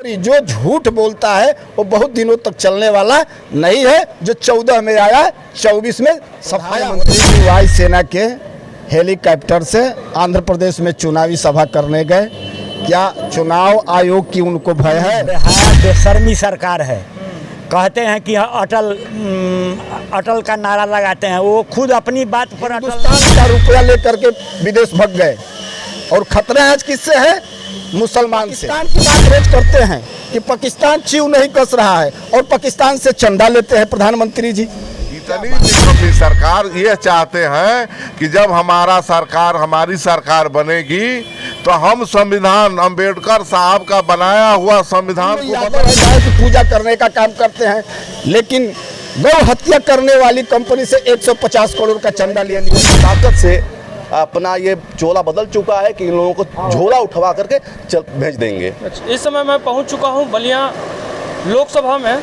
जो झूठ बोलता है वो बहुत दिनों तक चलने वाला नहीं है। जो 14 में आया 24 में सफाया। मंत्री वायुसेना के हेलीकॉप्टर से आंध्र प्रदेश में चुनावी सभा करने गए। क्या चुनाव आयोग की उनको भय है? बेशर्मी सरकार है। कहते हैं कि अटल का नारा लगाते हैं, वो खुद अपनी बात पर हिंदुस्तान का रुपया लेकर के विदेश भाग गए। और खतरा आज किससे है? मुसलमान से। पाकिस्तान की बात रोज करते हैं कि पाकिस्तान चीव नहीं कस रहा है और पाकिस्तान से चंदा लेते हैं प्रधानमंत्री जी। इतनी निकम्मी सरकार ये चाहते हैं कि जब हमारी सरकार बनेगी तो हम संविधान अंबेडकर साहब का बनाया हुआ संविधान की पूजा करने का काम करते हैं, लेकिन गौ हत्या करने वाली कंपनी से 150 करोड़ का चंदा लिया। ताकत से अपना ये चोला बदल चुका है कि इन लोगों को झोला उठवा करके भेज देंगे। इस समय मैं पहुंच चुका हूं बलिया लोकसभा में।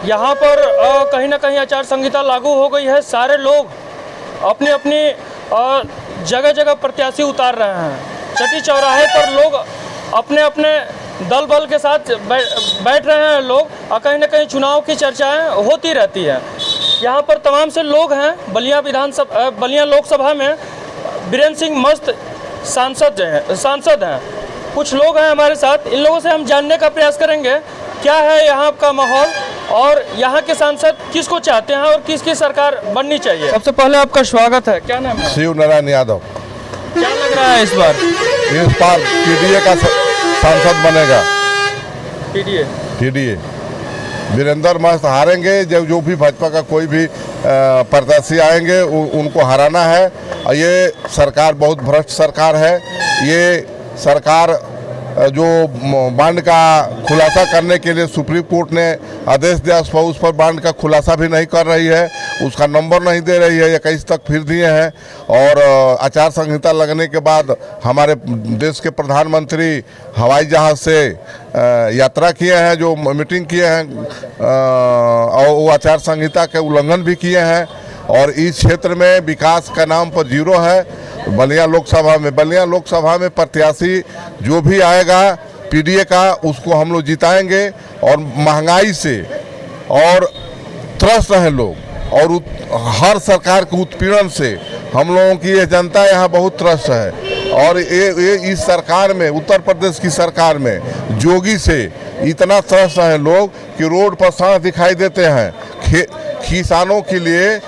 यहां पर कहीं ना कहीं आचार संहिता लागू हो गई है। सारे लोग अपनी अपनी जगह जगह प्रत्याशी उतार रहे हैं। चटी चौराहे पर लोग अपने अपने दल बल के साथ बैठ रहे हैं लोग, और कहीं ना कहीं चुनाव की चर्चाएं होती रहती है। यहाँ पर तमाम से लोग हैं। बलिया लोकसभा में बीरेन्द्र सिंह मस्त सांसद हैं। कुछ लोग हैं हमारे साथ, इन लोगों से हम जानने का प्रयास करेंगे क्या है यहाँ का माहौल और यहाँ के सांसद किसको चाहते हैं और किसकी सरकार बननी चाहिए। सबसे पहले आपका स्वागत है। क्या नाम है? शिव नारायण यादव। क्या लग रहा है इस बार पीडीए का सांसद बनेगा। पीडीए वीरेंद्र मस्त हारेंगे। जब जो भी भाजपा का कोई भी प्रत्याशी आएंगे उनको हराना है। और ये सरकार बहुत भ्रष्ट सरकार है। ये सरकार जो बांड का खुलासा करने के लिए सुप्रीम कोर्ट ने आदेश दिया, उस पर बांड का खुलासा भी नहीं कर रही है, उसका नंबर नहीं दे रही है। 21 तक फिर दिए हैं। और आचार संहिता लगने के बाद हमारे देश के प्रधानमंत्री हवाई जहाज़ से यात्रा किए हैं, जो मीटिंग किए हैं, और वो आचार संहिता के उल्लंघन भी किए हैं। और इस क्षेत्र में विकास का नाम पर जीरो है। बलिया लोकसभा में प्रत्याशी जो भी आएगा पीडीए का, उसको हम लोग जिताएंगे। और महंगाई से और त्रस्त हैं लोग, और हर सरकार के उत्पीड़न से हम लोगों की ये जनता यहाँ बहुत त्रस्त है। और ये इस सरकार में, उत्तर प्रदेश की सरकार में जोगी से इतना त्रस्त हैं लोग कि रोड पर सांड दिखाई देते हैं। किसानों के लिए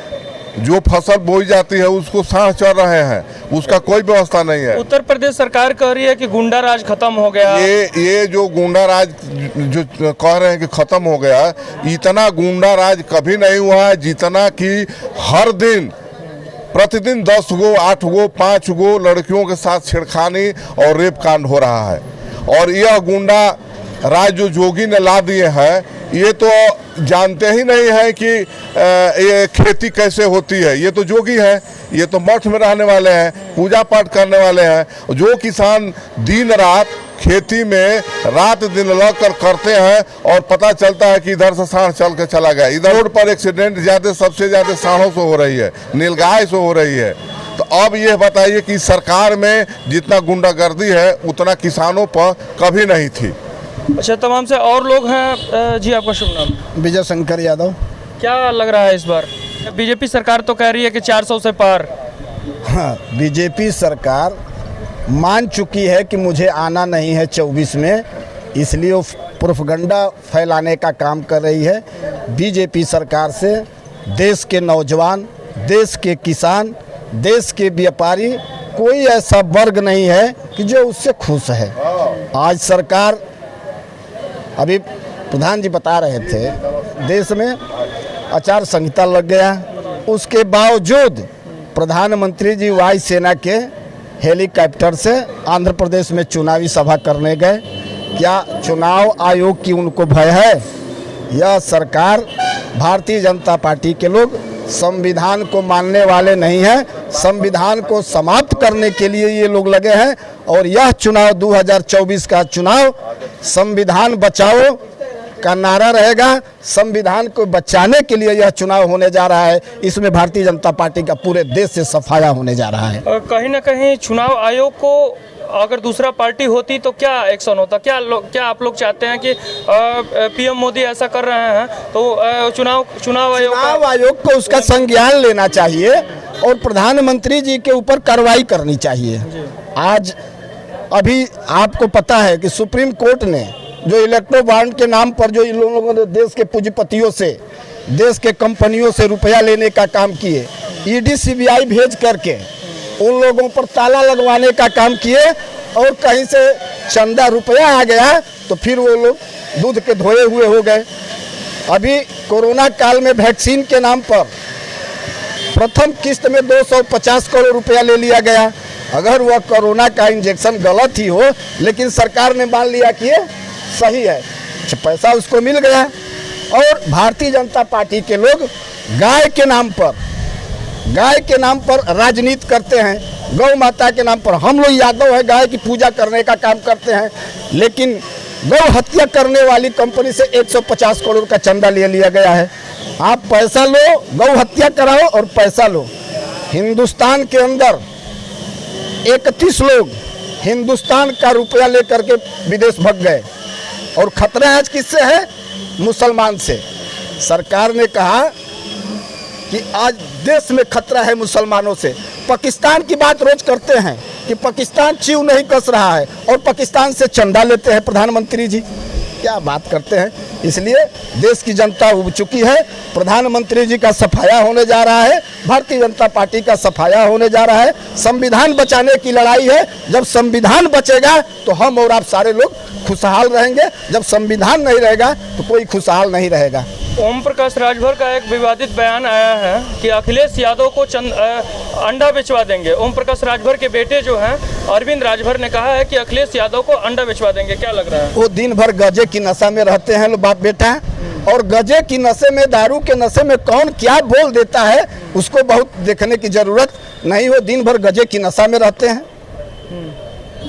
जो फसल बोई जाती है उसको सांड चढ़ रहे हैं, उसका कोई व्यवस्था नहीं है। उत्तर प्रदेश सरकार कह रही है कि गुंडा राज खत्म हो गया। ये जो गुंडा राज जो कह रहे हैं कि खत्म हो गया, इतना गुंडा राज कभी नहीं हुआ है जितना कि हर दिन प्रतिदिन 10 गो 8 गो 5 गो लड़कियों के साथ छेड़खानी और रेप कांड हो रहा है। और यह गुंडा राज जो जोगी ने ला दिए हैं, ये तो जानते ही नहीं है कि ये खेती कैसे होती है। ये तो जोगी है, ये तो मठ में रहने वाले हैं, पूजा पाठ करने वाले हैं। जो किसान दिन रात खेती में रात दिन लगकर करते हैं और पता चलता है कि इधर से सांड चल के चला गया। इधर रोड पर एक्सीडेंट सबसे ज़्यादा सांडों से हो रही है, नीलगाय से हो रही है। तो अब ये बताइए कि सरकार में जितना गुंडागर्दी है उतना किसानों पर कभी नहीं थी। अच्छा, तमाम से और लोग हैं। जी, आपका शुभ नाम? विजय शंकर यादव। क्या लग रहा है इस बार? बीजेपी सरकार तो कह रही है कि 400 से पार। हाँ, बीजेपी सरकार मान चुकी है कि मुझे आना नहीं है 24 में, इसलिए वो प्रोपगंडा फैलाने का काम कर रही है। बीजेपी सरकार से देश के नौजवान, देश के किसान, देश के व्यापारी, कोई ऐसा वर्ग नहीं है कि जो उससे खुश है। आज सरकार, अभी प्रधान जी बता रहे थे, देश में आचार संहिता लग गया, उसके बावजूद प्रधानमंत्री जी वायुसेना के हेलीकॉप्टर से आंध्र प्रदेश में चुनावी सभा करने गए। क्या चुनाव आयोग की उनको भय है? यह सरकार, भारतीय जनता पार्टी के लोग संविधान को मानने वाले नहीं हैं। संविधान को समाप्त करने के लिए ये लोग लगे हैं। और यह चुनाव 2024 का चुनाव संविधान बचाओ का नारा रहेगा। संविधान को बचाने के लिए यह चुनाव होने जा रहा है। इसमें भारतीय जनता पार्टी का पूरे देश से सफाया होने जा रहा है। कहीं ना कहीं चुनाव आयोग को अगर दूसरा पार्टी होती तो क्या एक्शन होता, क्या आप लोग चाहते हैं कि पीएम मोदी ऐसा कर रहे हैं तो चुनाव आयोग को उसका संज्ञान लेना चाहिए और प्रधानमंत्री जी के ऊपर कार्रवाई करनी चाहिए। आज अभी आपको पता है कि सुप्रीम कोर्ट ने जो इलेक्ट्रो बॉन्ड के नाम पर जो इन लोगों ने देश के पूंजीपतियों से, देश के कंपनियों से रुपया लेने का काम किए, ईडी सीबीआई भेज करके उन लोगों पर ताला लगवाने का काम किए और कहीं से चंदा रुपया आ गया तो फिर वो लोग दूध के धोए हुए हो गए। अभी कोरोना काल में वैक्सीन के नाम पर प्रथम किस्त में 250 करोड़ रुपया ले लिया गया। अगर वह कोरोना का इंजेक्शन गलत ही हो लेकिन सरकार ने मान लिया कि ये सही है, पैसा उसको मिल गया। और भारतीय जनता पार्टी के लोग गाय के नाम पर राजनीति करते हैं, गौ माता के नाम पर। हम लोग यादव है, गाय की पूजा करने का काम करते हैं, लेकिन गौ हत्या करने वाली कंपनी से 150 करोड़ का चंदा ले लिया गया है। आप पैसा लो, गौ हत्या कराओ और पैसा लो। हिंदुस्तान के अंदर 31 लोग हिंदुस्तान का रुपया लेकर के विदेश भाग गए और खतरा आज किससे है? मुसलमान से। सरकार ने कहा कि आज देश में खतरा है मुसलमानों से। पाकिस्तान की बात रोज करते हैं कि पाकिस्तान च्यू नहीं कस रहा है और पाकिस्तान से चंदा लेते हैं प्रधानमंत्री जी। क्या बात करते हैं। इसलिए देश की जनता उब चुकी है। प्रधानमंत्री जी का सफाया होने जा रहा है, भारतीय जनता पार्टी का सफाया होने जा रहा है। संविधान बचाने की लड़ाई है। जब संविधान बचेगा तो हम और आप सारे लोग खुशहाल रहेंगे। जब संविधान नहीं रहेगा तो कोई खुशहाल नहीं रहेगा। ओम प्रकाश राजभर का एक विवादित बयान आया है कि अखिलेश यादव को अंडा बेचवा देंगे। ओम प्रकाश राजभर के बेटे जो हैं अरविंद राजभर ने कहा है कि अखिलेश यादव को अंडा बेचवा देंगे। क्या लग रहा है? वो दिन भर गजे की नशा में रहते हैं लोग बाप बेटा, और गजे की नशे में, दारू के नशे में कौन क्या बोल देता है उसको बहुत देखने की जरूरत नहीं। वो दिन भर गजे की नशा में रहते हैं।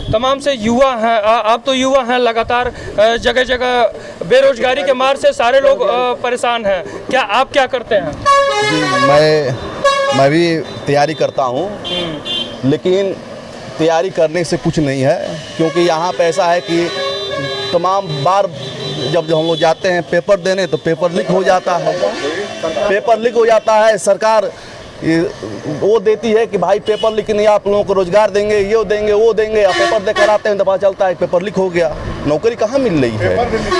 तमाम से युवा हैं, आप तो युवा हैं, लगातार जगह जगह बेरोजगारी के मार से सारे लोग परेशान हैं। क्या आप क्या करते हैं? जी मैं भी तैयारी करता हूँ, लेकिन तैयारी करने से कुछ नहीं है, क्योंकि यहाँ पे ऐसा है कि तमाम बार जब हम लोग जाते हैं पेपर देने तो पेपर लीक हो जाता है। सरकार वो देती है कि भाई पेपर लीक नहीं, आप लोगों को रोजगार देंगे, ये देंगे, वो देंगे। आप पेपर देकर आते हैं तो पता चलता है पेपर लीक हो गया, नौकरी कहाँ मिल रही है।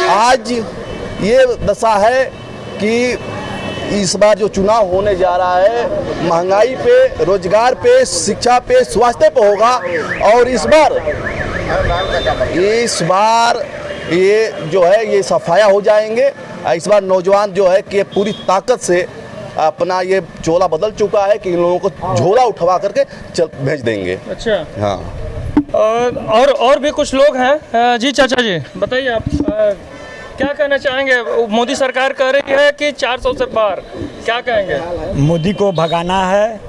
आज ये दशा है कि इस बार जो चुनाव होने जा रहा है महंगाई पे, रोजगार पे, शिक्षा पे, स्वास्थ्य पे होगा। और इस बार ये जो है ये सफाया हो जाएंगे। इस बार नौजवान जो है कि पूरी ताकत से अपना ये चोला बदल चुका है कि इन लोगों को झोला उठवा करके भेज देंगे। अच्छा, हाँ। और भी कुछ लोग हैं। जी चाचा जी बताइए, आप क्या कहना चाहेंगे? मोदी सरकार कह रही है कि 400 से पार, क्या कहेंगे? मोदी को भगाना है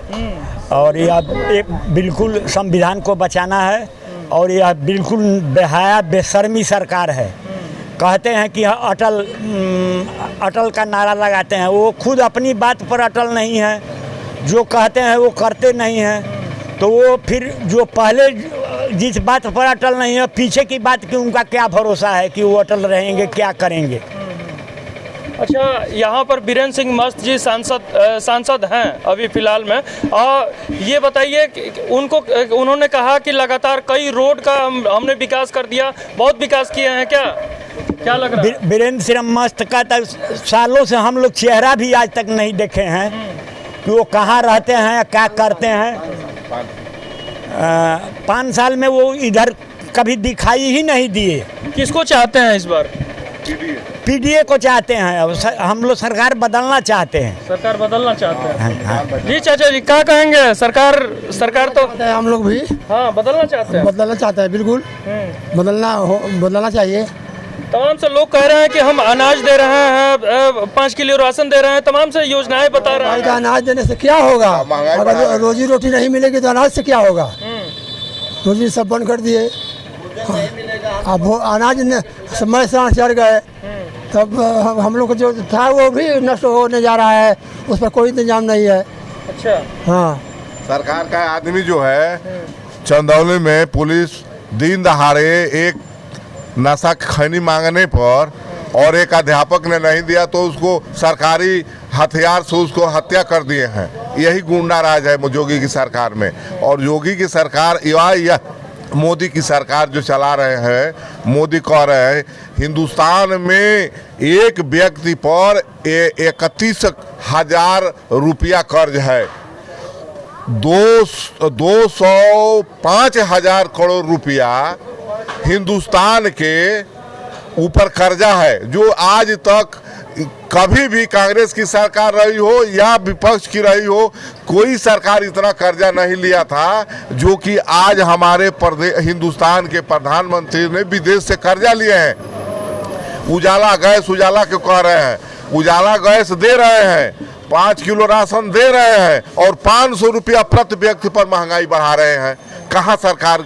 और यह एक बिल्कुल संविधान को बचाना है, और यह बिल्कुल बेहया बेशर्मी सरकार है। कहते हैं कि अटल का नारा लगाते हैं, वो खुद अपनी बात पर अटल नहीं है, जो कहते हैं वो करते नहीं हैं। तो वो फिर जो पहले जिस बात पर अटल नहीं है, पीछे की बात की उनका क्या भरोसा है कि वो अटल रहेंगे, क्या करेंगे। अच्छा, यहाँ पर बीरेंद्र सिंह मस्त जी सांसद हैं अभी फिलहाल में। ये बताइए कि उन्होंने कहा कि लगातार कई रोड का हमने विकास कर दिया, बहुत विकास किए हैं। क्या लग रहा है? बीरेंद्र सिंह मस्त का तो सालों से हम लोग चेहरा भी आज तक नहीं देखे हैं कि वो कहाँ रहते हैं, क्या करते हैं। 5 साल में वो इधर कभी दिखाई ही नहीं दिए। किसको चाहते हैं इस बार? पीडीए को चाहते हैं। हम लोग सरकार बदलना चाहते हैं। सरकार बदलना चाहते हैं। जी चाचा जी क्या कहेंगे? सरकार तो हम लोग भी बदलना चाहते हैं। बदलना चाहते हैं, बिल्कुल बदलना चाहिए। तमाम से लोग कह रहे हैं कि हम अनाज दे रहे हैं, 5 किलो राशन दे रहे हैं, तमाम से योजनाएं बता रहे हैं। अनाज देने से क्या होगा? अगर रोजी रोटी नहीं मिलेगी तो अनाज से क्या होगा? रोजी सब बंद कर दिए। अब वो अनाज समय से चढ़ गए, तब हम लोग जो था वो भी नष्ट होने जा रहा है, उस पर कोई इंतजाम नहीं है। अच्छा, हाँ। सरकार का आदमी जो है चंदौली में पुलिस दिन दहाड़े एक नशा खैनी मांगने पर और एक अध्यापक ने नहीं दिया तो उसको सरकारी हथियार से उसको हत्या कर दिए हैं। यही गुंडा राज है योगी की सरकार में। और योगी की सरकार या मोदी की सरकार जो चला रहे हैं, मोदी कह रहे हैं हिंदुस्तान में एक व्यक्ति पर 31,000 रुपया कर्ज है, 205,000 करोड़ रुपया हिंदुस्तान के ऊपर कर्जा है, जो आज तक कभी भी कांग्रेस की सरकार रही हो या विपक्ष की रही हो, कोई सरकार इतना कर्जा नहीं लिया था जो कि आज हमारे हिंदुस्तान के प्रधानमंत्री ने विदेश से कर्जा लिए हैं। उजाला गैस, उजाला क्यों कह रहे हैं, उजाला गैस दे रहे हैं, 5 किलो राशन दे रहे हैं और 500 रुपया प्रति व्यक्ति पर महंगाई बढ़ा रहे हैं। कहाँ सरकार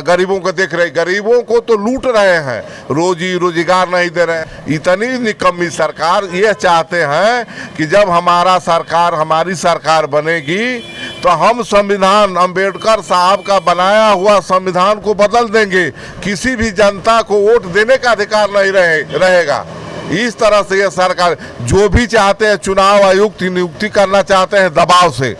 गरीबों को देख रही? गरीबों को तो लूट रहे हैं, रोजगार नहीं दे रहे हैं। इतनी निकम्मी सरकार। ये चाहते हैं कि जब हमारी सरकार बनेगी तो हम संविधान, अंबेडकर साहब का बनाया हुआ संविधान को बदल देंगे, किसी भी जनता को वोट देने का अधिकार नहीं रहेगा। इस तरह से ये सरकार जो भी चाहते हैं, चुनाव आयुक्त नियुक्ति करना चाहते हैं दबाव से।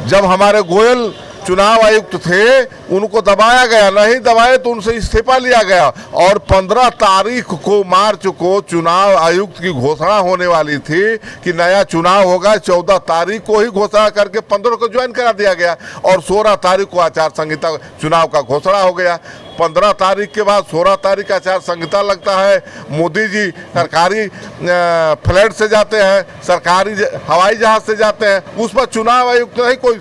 जब हमारे गोयल चुनाव आयुक्त थे उनको दबाया गया, नहीं दबाए तो उनसे इस्तीफा लिया गया। और 15 तारीख को मार्च को चुनाव आयुक्त की घोषणा होने वाली थी कि नया चुनाव होगा, 14 तारीख को ही घोषणा करके 15 को ज्वाइन करा दिया गया और 16 तारीख को आचार संहिता चुनाव का घोषणा हो गया। 15 तारीख के बाद 16 तारीख का आचार संहिता लगता है। मोदी जी सरकारी फ्लाइट से जाते हैं, सरकारी हवाई जहाज से जाते हैं, उस पर चुनाव आयुक्त नहीं कोई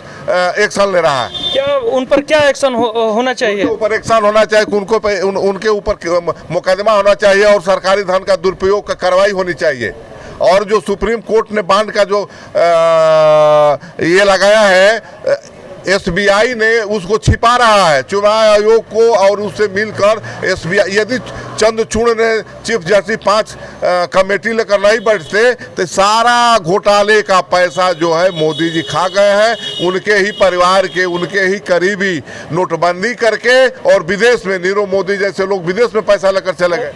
एक्शन ले रहा है। क्या उन पर क्या एक्शन होना चाहिए? उनके ऊपर एक्शन होना चाहिए, उनके ऊपर मुकदमा होना चाहिए और सरकारी धन का दुरुपयोग का कार्रवाई होनी चाहिए। और जो सुप्रीम कोर्ट ने बांड का जो ये लगाया है, SBI ने उसको छिपा रहा है चुनाव आयोग को, और उससे मिलकर SBI यदि चंद्रचूड़ ने चीफ जस्टिस 5 कमेटी लेकर नहीं बैठते तो सारा घोटाले का पैसा जो है मोदी जी खा गए हैं। उनके ही परिवार के, उनके ही करीबी नोटबंदी करके और विदेश में नीरव मोदी जैसे लोग विदेश में पैसा लेकर चले गए।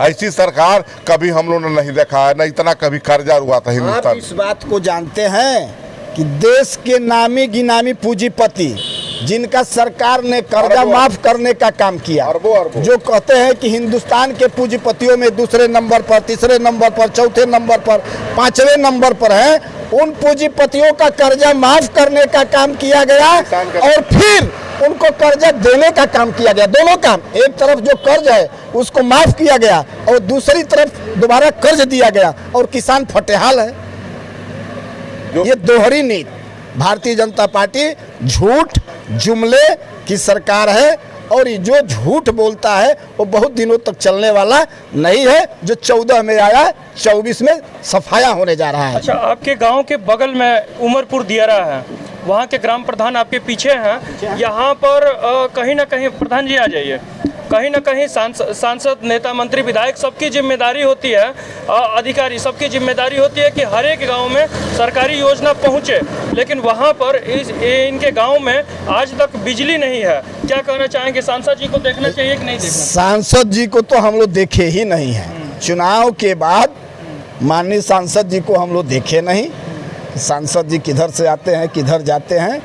ऐसी सरकार कभी हम लोगों ने नहीं देखा है, न इतना कभी कर्जा हुआ था हिंदुस्तान। आप इस बात को जानते हैं कि देश के नामी गिनामी पूंजीपति जिनका सरकार ने कर्जा माफ करने का काम किया, जो कहते हैं कि हिंदुस्तान के पूंजीपतियों में दूसरे नंबर पर, तीसरे नंबर पर, चौथे नंबर पर, 5वें नंबर पर है, उन पूंजीपतियों का कर्जा माफ करने का काम किया गया और फिर उनको कर्जा देने का काम किया गया। दोनों काम, एक तरफ जो कर्ज है उसको माफ किया गया और दूसरी तरफ दोबारा कर्ज दिया गया और किसान फटेहाल है। ये दोहरी नीति भारतीय जनता पार्टी झूठ जुमले की सरकार है और ये जो झूठ बोलता है वो बहुत दिनों तक चलने वाला नहीं है। जो 14 में आया 24 में सफाया होने जा रहा है। अच्छा, आपके गांव के बगल में उमरपुर दियारा है, वहाँ के ग्राम प्रधान आपके पीछे हैं। यहाँ पर कहीं ना कहीं, प्रधान जी आ जाइए, कहीं ना कहीं सांसद, नेता, मंत्री, विधायक सबकी जिम्मेदारी होती है, अधिकारी सबकी जिम्मेदारी होती है कि हर एक गांव में सरकारी योजना पहुंचे, लेकिन वहां पर इनके गांव में आज तक बिजली नहीं है। क्या कहना चाहेंगे? सांसद जी को देखना चाहिए कि नहीं देखना? सांसद जी को तो हम लोग देखे ही नहीं है। चुनाव के बाद माननीय सांसद जी को हम लोग देखे नहीं। सांसद जी किधर से आते हैं, किधर जाते हैं।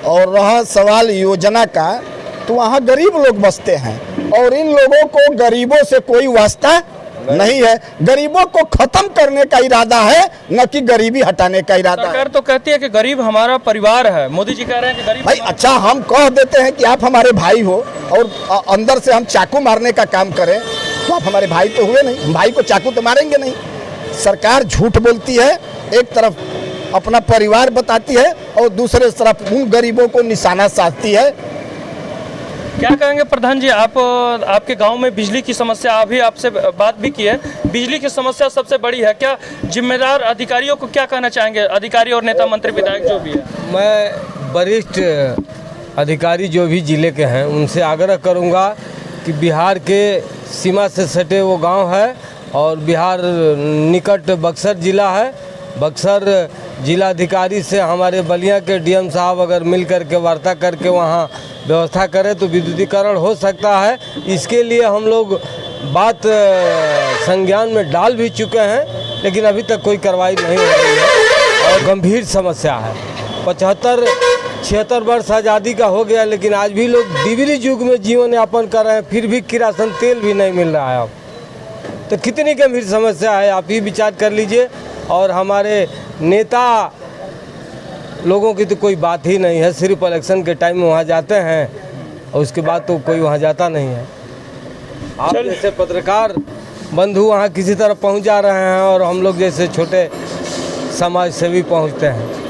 और रहा सवाल योजना का, तो वहाँ गरीब लोग बसते हैं और इन लोगों को गरीबों से कोई वास्ता नहीं है। गरीबों को खत्म करने का इरादा है, न कि गरीबी हटाने का इरादा। सरकार तो कहती है कि गरीब हमारा परिवार है, मोदी जी कह रहे हैं कि गरीब भाई। अच्छा, हम कह देते हैं कि आप हमारे भाई हो और अंदर से हम चाकू मारने का काम करें तो आप हमारे भाई तो हुए नहीं, भाई को चाकू तो मारेंगे नहीं। सरकार झूठ बोलती है, एक तरफ अपना परिवार बताती है और दूसरे तरफ उन गरीबों को निशाना साधती है। क्या कहेंगे प्रधान जी? आपके गांव में बिजली की समस्या, अभी आपसे बात भी की है, बिजली की समस्या सबसे बड़ी है। क्या जिम्मेदार अधिकारियों को क्या कहना चाहेंगे, अधिकारी और नेता, मंत्री, विधायक जो भी है? मैं वरिष्ठ अधिकारी जो भी जिले के हैं उनसे आग्रह करूंगा कि बिहार के सीमा से सटे वो गांव है और बिहार निकट बक्सर जिला है। बक्सर जिलाधिकारी से हमारे बलिया के DM साहब अगर मिल कर के वार्ता करके वहाँ व्यवस्था करें तो विद्युतीकरण हो सकता है। इसके लिए हम लोग बात संज्ञान में डाल भी चुके हैं, लेकिन अभी तक कोई कार्रवाई नहीं हो रही है और गंभीर समस्या है। 75-76 वर्ष आज़ादी का हो गया, लेकिन आज भी लोग डिबरी युग में जीवन यापन कर रहे हैं, फिर भी किरासन तेल भी नहीं मिल रहा है। अब तो कितनी गंभीर समस्या है, आप ही विचार कर लीजिए। और हमारे नेता लोगों की तो कोई बात ही नहीं है, सिर्फ इलेक्शन के टाइम में वहाँ जाते हैं और उसके बाद तो कोई वहाँ जाता नहीं है। आप जैसे पत्रकार बंधु वहाँ किसी तरह पहुँच जा रहे हैं और हम लोग जैसे छोटे समाज सेवी पहुँचते हैं।